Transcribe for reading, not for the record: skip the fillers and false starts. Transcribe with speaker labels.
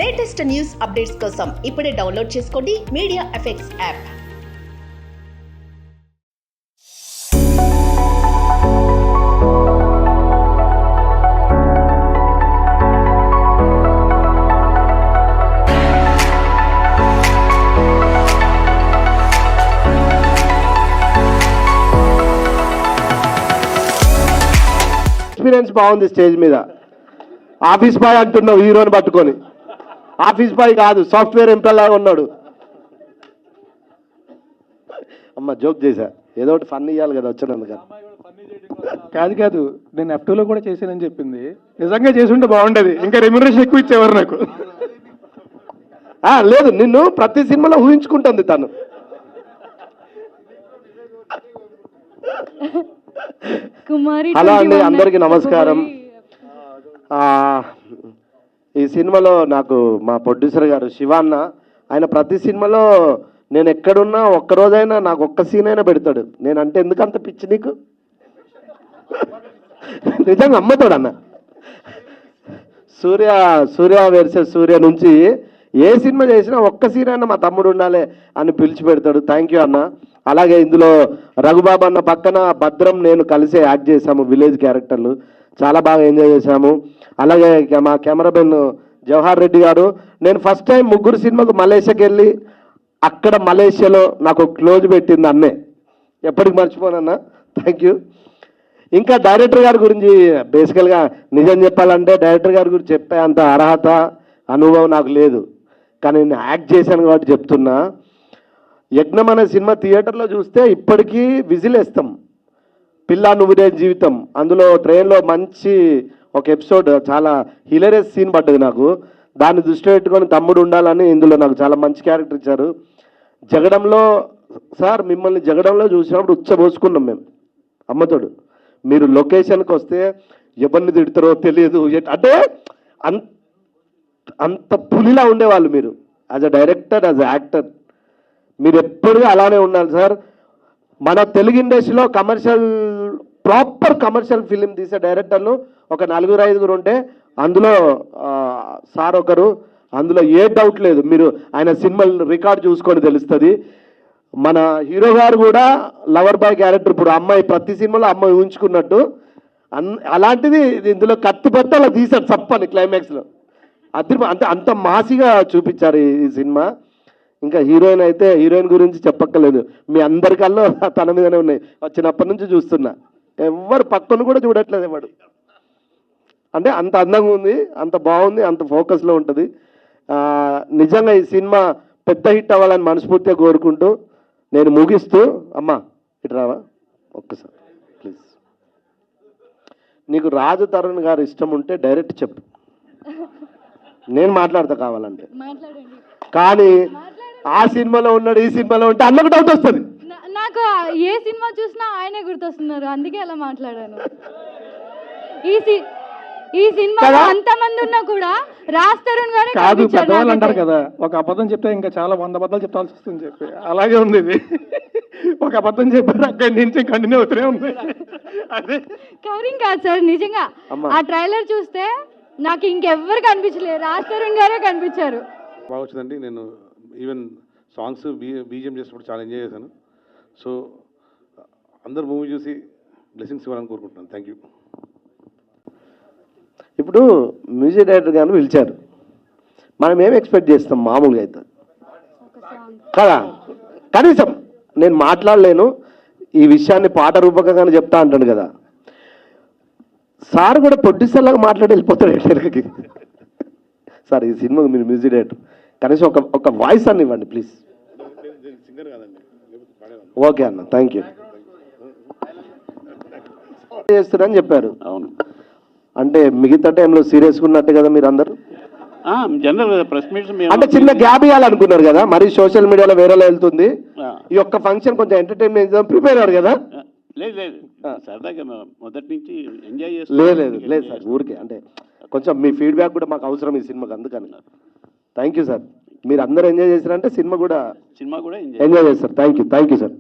Speaker 1: Latest news updates కోసం ఇప్పుడే download చేసుకోండి మీడియా ఎఫెక్ట్స్ యాప్.
Speaker 2: ఎక్స్పీరియన్స్ బాగుంది. స్టేజ్ మీద ఆఫీస్ బాయ్ అంటున్నావు హీరోని పట్టుకొని. ఆఫీస్ బాయ్ కాదు, సాఫ్ట్వేర్ ఎంప్లాయ్ లాగా ఉన్నాడు. అమ్మ జోక్ చేశా, ఏదో ఒకటి ఫన్ ఇవ్వాలి కదా వచ్చినందుకు.
Speaker 3: కాదు నేను F2లో కూడా చేశానని చెప్పింది. నిజంగా చేసి ఉంటే బాగుండేది, ఇంకా రెమ్యునరేషన్ ఎక్కువ ఇచ్చేవారు నాకు.
Speaker 2: లేదు, నిన్ను ప్రతి సినిమాలో ఊహించుకుంటుంది తను. హలో అండి, అందరికీ నమస్కారం. ఈ సినిమాలో నాకు మా ప్రొడ్యూసర్ గారు శివాన్న, ఆయన ప్రతి సినిమాలో నేను ఎక్కడున్నా ఒక్కరోజైనా నాకు ఒక్క సీన్ అయినా పెడతాడు. నేనంటే ఎందుకంత పిచ్చి నీకు? నిజంగా అమ్మతోడు అన్న. సూర్య వర్సెస్ సూర్య నుంచి ఏ సినిమా చేసినా ఒక్క సీన్ అయినా మా తమ్ముడు ఉండాలి అని పిలిచి పెడతాడు. థ్యాంక్ యూ అన్న. అలాగే ఇందులో రఘుబాబు అన్న పక్కన భద్రం నేను కలిసి యాక్ట్ చేశాము, విలేజ్ క్యారెక్టర్లు. చాలా బాగా ఎంజాయ్ చేశాము. అలాగే మా కెమెరామెన్ జవహర్ రెడ్డి గారు, నేను ఫస్ట్ టైం ముగ్గురు సినిమాకు మలేషియాకి వెళ్ళి అక్కడ మలేషియాలో నాకు క్లోజ్ పెట్టింది అన్నే, ఎప్పటికి మర్చిపోనన్నా. Thank you. ఇంకా డైరెక్టర్ గారి గురించి బేసికల్గా నిజం చెప్పాలంటే డైరెక్టర్ గారి గురించి చెప్పే అంత అర్హత అనుభవం నాకు లేదు, కానీ నేను యాక్ట్ చేశాను కాబట్టి చెప్తున్నా. యజ్ఞం అనే సినిమా థియేటర్లో చూస్తే ఇప్పటికీ విజిల్ వేస్తాం. పిల్లా నువ్వుదే జీవితం, అందులో ట్రైన్లో మంచి ఒక ఎపిసోడ్, చాలా హిలేరియస్ సీన్ పడ్డది నాకు. దాన్ని దృష్టిలో పెట్టుకొని తమ్ముడు ఉండాలని ఇందులో నాకు చాలా మంచి క్యారెక్టర్ ఇచ్చారు. జగడంలో సార్ మిమ్మల్ని జగడంలో చూసినప్పుడు ఉచ్చబోసుకున్నాం మేము అమ్మతోడు. మీరు లొకేషన్కి వస్తే ఎవరిని తిడతారో తెలియదు, అంటే అంత పులిలా ఉండేవాళ్ళు మీరు. As a director, as a actor మీరు ఎప్పుడూ అలానే ఉండాలి సార్. మన తెలుగు ఇండస్ట్రీలో ప్రాపర్ కమర్షియల్ ఫిలిం తీసే డైరెక్టర్లు ఒక 4-5 ఉంటే అందులో సార్ ఒకరు. అందులో ఏ డౌట్ లేదు, మీరు ఆయన సినిమాలు రికార్డ్ చూసుకొని తెలుస్తుంది. మన హీరో గారు కూడా లవర్ బాయ్ క్యారెక్టర్, ఇప్పుడు అమ్మాయి ప్రతి సినిమాలో అమ్మాయి ఊహించుకున్నట్టు అలాంటిది ఇందులో కత్తి పెట్టి అలా తీశారు చప్పని క్లైమాక్స్లో. అంటే అంత మాసిగా చూపించారు ఈ సినిమా. ఇంకా హీరోయిన్ అయితే హీరోయిన్ గురించి చెప్పక్కర్లేదు, మీ అందరికల్లో తన మీదనే ఉన్నాయి. వచ్చినప్పటి నుంచి చూస్తున్నా, ఎవరు పక్కన కూడా చూడట్లేదు ఎవడు. అంటే అంత అందంగా ఉంది, అంత బాగుంది, అంత ఫోకస్లో ఉంటుంది. నిజంగా ఈ సినిమా పెద్ద హిట్ అవ్వాలని మనస్ఫూర్తిగా కోరుకుంటూ నేను ముగిస్తూ, అమ్మా ఇటు రావా ఒక్కసారి ప్లీజ్. నీకు రాజు తరుణ్ గారు ఇష్టం ఉంటే డైరెక్ట్ చెప్పు, నేను మాట్లాడతా కావాలంటే. కానీ ఆ సినిమాలో ఉన్నాడు, ఈ సినిమాలో ఉంటే అన్నకు డౌట్ వస్తుంది.
Speaker 4: నాకు ఏ సినిమా చూసినా ఆయనే గుర్తొస్తున్నారు, అందుకే అలా మాట్లాడాను. ఈ సినిమాలో అంతమంది ఉన్నా కూడా రాజ్ తరుణ్ గారే
Speaker 3: కాదు. పెద్దవాళ్ళు అంటారు కదా, ఒక అబద్ధం చెప్తే ఇంకా చాలా 100 అబద్ధాలు చెప్పాల్సి వస్తుంది చెప్పి, అలాగే ఉంది ఇది. ఒక అబద్ధం చెప్పారు, అక్కడి నుంచి కంటిన్యూ అవుతూనే ఉంది. అదే
Speaker 4: కవరింగ్ కాదు సార్, నిజంగా ఆ ట్రైలర్ చూస్తే నాకు ఇంకెవ్వరు కనిపించలేదు, రాజ్ తరుణ్ గారే కనిపించారు.
Speaker 5: బాగా వచ్చిందండి. నేను ఈవెన్ సాంగ్స్ బీజిఎం చేసినప్పుడు చాలా ఎంజాయ్ చేశాను. సో అందరు మూవీ చూసి బ్లెస్సింగ్స్ ఇవ్వాలని కోరుకుంటున్నాను. Thank you.
Speaker 2: ఇప్పుడు మ్యూజిక్ డైరెక్టర్ గారిని పిలిచారు, మనం ఏం ఎక్స్పెక్ట్ చేస్తాం మామూలుగా అయితే కదా. కనీసం నేను మాట్లాడలేను, ఈ విషయాన్ని పాట రూపకంగానే చెప్తా అంటాను కదా. సార్ కూడా ప్రొడ్యూసర్ లాగా మాట్లాడి వెళ్ళిపోతాడు ఎక్కడికి. సార్ ఈ సినిమాకి మీరు మ్యూజిక్ డైరెక్టర్, కనీసం ఒక వాయిస్ అని ఇవ్వండి ప్లీజ్. ఓకే అన్న, థ్యాంక్ యూ. చేస్తారని చెప్పారు.
Speaker 6: అవును,
Speaker 2: అంటే మిగతా టైంలో సీరియస్గా ఉన్నట్టు కదా మీరు అందరూ.
Speaker 6: జనరల్ ప్రెస్ మీట్స్
Speaker 2: అంటే చిన్న గ్యాప్ ఇవ్వాలనుకున్నారు కదా, మరి సోషల్ మీడియాలో వేరేలా వెళ్తుంది. ఈ ఒక్క ఫంక్షన్ కొంచెం ఎంటర్టైన్మెంట్ ప్రిపేర్ అయ్యారు కదా.
Speaker 6: లేదు సరదాగా మొదటి నుంచి ఎంజాయ్ చేసి.
Speaker 2: లేదు సార్, ఊరికే అంటే కొంచెం మీ ఫీడ్బ్యాక్ కూడా మాకు అవసరం ఈ సినిమాకి, అందుకని. థ్యాంక్ యూ సార్, మీరు అందరూ ఎంజాయ్ చేశారంటే సినిమా కూడా
Speaker 6: ఎంజాయ్
Speaker 2: చేస్తారు. Thank you sir.